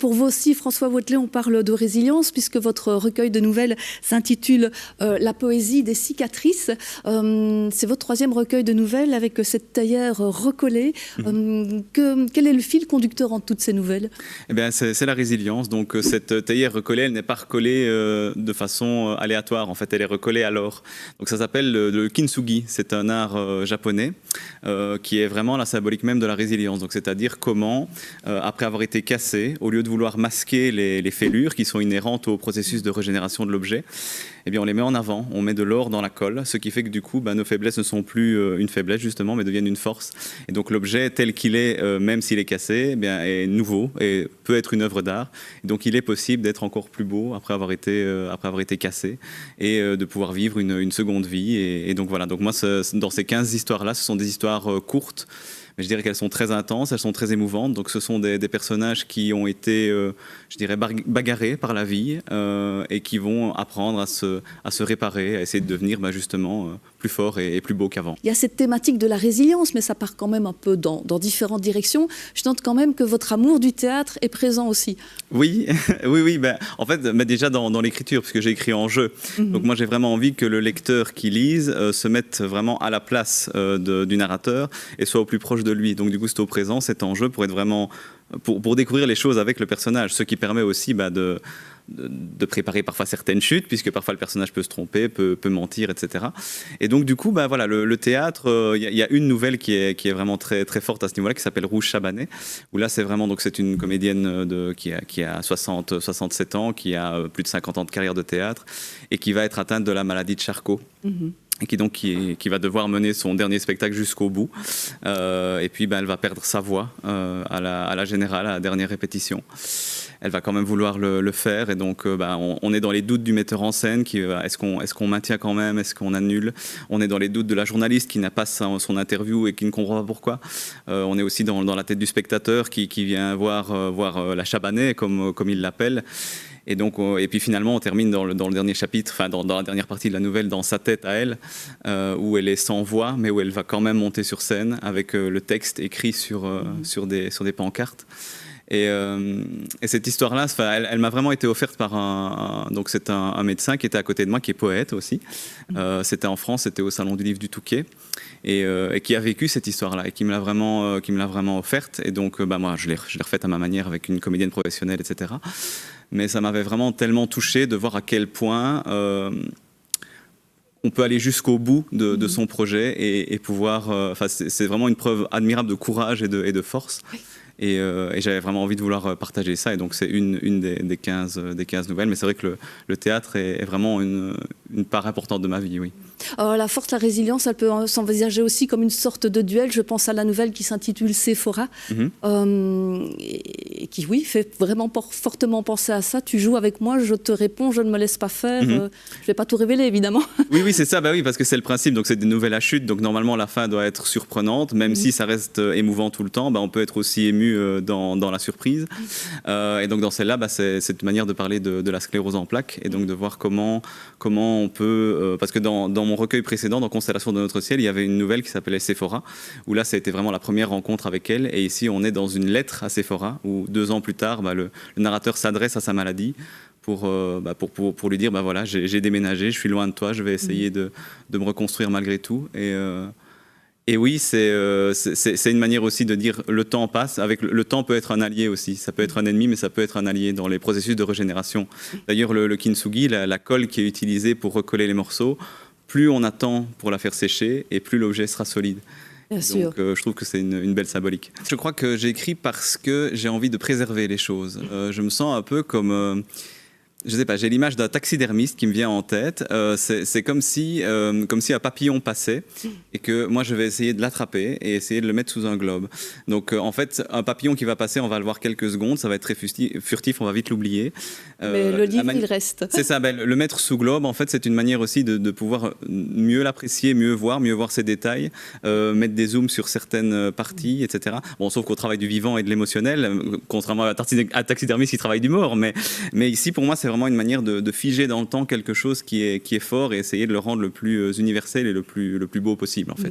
Pour vous aussi, François Wathelet, on parle de résilience puisque votre recueil de nouvelles s'intitule La poésie des cicatrices. C'est votre troisième recueil de nouvelles avec cette théière recollée. Quel est le fil conducteur entre toutes ces nouvelles? Eh bien, c'est la résilience. Donc cette théière recollée, elle n'est pas recollée de façon aléatoire. En fait, elle est recollée à l'or. Donc ça s'appelle le kintsugi. C'est un art japonais qui est vraiment la symbolique même de la résilience. Donc c'est-à-dire comment, après avoir été cassé, au lieu de vouloir masquer les fêlures qui sont inhérentes au processus de régénération de l'objet, eh bien on les met en avant, on met de l'or dans la colle, ce qui fait que du coup nos faiblesses ne sont plus une faiblesse justement, mais deviennent une force. Et donc l'objet tel qu'il est, même s'il est cassé, eh bien, est nouveau et peut être une œuvre d'art. Donc il est possible d'être encore plus beau après avoir été cassé et de pouvoir vivre une seconde vie. Et donc voilà, donc moi dans ces 15 histoires-là, ce sont des histoires courtes, mais je dirais qu'elles sont très intenses, elles sont très émouvantes. Donc ce sont des personnages qui ont été, je dirais, bagarrés par la vie et qui vont apprendre à se réparer, à essayer de devenir justement plus forts et plus beaux qu'avant. Il y a cette thématique de la résilience, mais ça part quand même un peu dans différentes directions. Je note quand même que votre amour du théâtre est présent aussi. Oui, oui. En fait, déjà dans l'écriture, puisque j'ai écrit en jeu. Donc moi, j'ai vraiment envie que le lecteur qui lise se mette vraiment à la place du narrateur et soit au plus proche de lui. Donc du coup, c'est au présent, c'est en jeu pour être vraiment pour découvrir les choses avec le personnage, ce qui permet aussi de préparer parfois certaines chutes, puisque parfois le personnage peut se tromper, peut mentir, etc. Et donc du coup, voilà, le théâtre, il y a une nouvelle qui est vraiment très, très forte à ce niveau-là, qui s'appelle Rouge Chabanais, où là c'est vraiment, donc c'est une comédienne qui a 67 ans, qui a plus de 50 ans de carrière de théâtre, et qui va être atteinte de la maladie de Charcot. Et qui va devoir mener son dernier spectacle jusqu'au bout. Et puis elle va perdre sa voix à la générale, à la dernière répétition. Elle va quand même vouloir le faire, et donc on est dans les doutes du metteur en scène, est-ce qu'on maintient quand même, est-ce qu'on annule? On est dans les doutes de la journaliste qui n'a pas son interview et qui ne comprend pas pourquoi. On est aussi dans la tête du spectateur qui vient voir la Chabanais, comme il l'appelle. Et puis finalement, on termine dans le dernier chapitre, dans la dernière partie de la nouvelle, dans sa tête à elle, où elle est sans voix, mais où elle va quand même monter sur scène avec le texte écrit sur des pancartes. Et cette histoire-là, elle m'a vraiment été offerte par donc c'est un médecin qui était à côté de moi, qui est poète aussi. C'était en France, c'était au Salon du Livre du Touquet, et qui a vécu cette histoire-là et qui me l'a vraiment offerte. Et donc, moi, je l'ai refaite à ma manière avec une comédienne professionnelle, etc. Mais ça m'avait vraiment tellement touché de voir à quel point on peut aller jusqu'au bout de son projet et pouvoir... c'est vraiment une preuve admirable de courage et de force. Oui. Et j'avais vraiment envie de vouloir partager ça. Et donc, c'est une des 15 nouvelles. Mais c'est vrai que le théâtre est vraiment une part importante de ma vie, oui. La force, la résilience, elle peut s'envisager aussi comme une sorte de duel. Je pense à la nouvelle qui s'intitule Sephora, et qui, oui, fait vraiment fortement penser à ça. Tu joues avec moi, je te réponds, je ne me laisse pas faire. Je ne vais pas tout révéler, évidemment. Oui, c'est ça, oui, parce que c'est le principe. Donc, c'est des nouvelles à chute. Donc, normalement, la fin doit être surprenante. Même si ça reste émouvant tout le temps, on peut être aussi ému dans la surprise. Et donc, dans celle-là, c'est une manière de parler de la sclérose en plaques et donc de voir comment on peut... parce que dans mon recueil précédent, dans Constellation de notre ciel, il y avait une nouvelle qui s'appelait Sephora, où là, ça a été vraiment la première rencontre avec elle. Et ici, on est dans une lettre à Sephora, où 2 ans plus tard, le narrateur s'adresse à sa maladie pour lui dire, voilà, j'ai déménagé, je suis loin de toi, je vais essayer de me reconstruire malgré tout. Et oui, c'est une manière aussi de dire le temps passe. Le temps peut être un allié aussi. Ça peut être un ennemi, mais ça peut être un allié dans les processus de régénération. D'ailleurs, le kintsugi, la colle qui est utilisée pour recoller les morceaux, plus on attend pour la faire sécher et plus l'objet sera solide. Bien sûr. Donc je trouve que c'est une belle symbolique. Je crois que j'ai écrit parce que j'ai envie de préserver les choses. Je me sens un peu comme... je sais pas, j'ai l'image d'un taxidermiste qui me vient en tête. C'est comme si un papillon passait et que moi je vais essayer de l'attraper et essayer de le mettre sous un globe. Donc en fait, un papillon qui va passer, on va le voir quelques secondes, ça va être très furtif, on va vite l'oublier. Mais le livre, il reste. C'est ça, le mettre sous globe, en fait, c'est une manière aussi de pouvoir mieux l'apprécier, mieux voir ses détails, mettre des zooms sur certaines parties, etc. Bon, sauf qu'au travail du vivant et de l'émotionnel, contrairement à un taxidermiste qui travaille du mort, mais ici, pour moi, c'est vraiment une manière de figer dans le temps quelque chose qui est fort et essayer de le rendre le plus universel et le plus beau possible, en fait.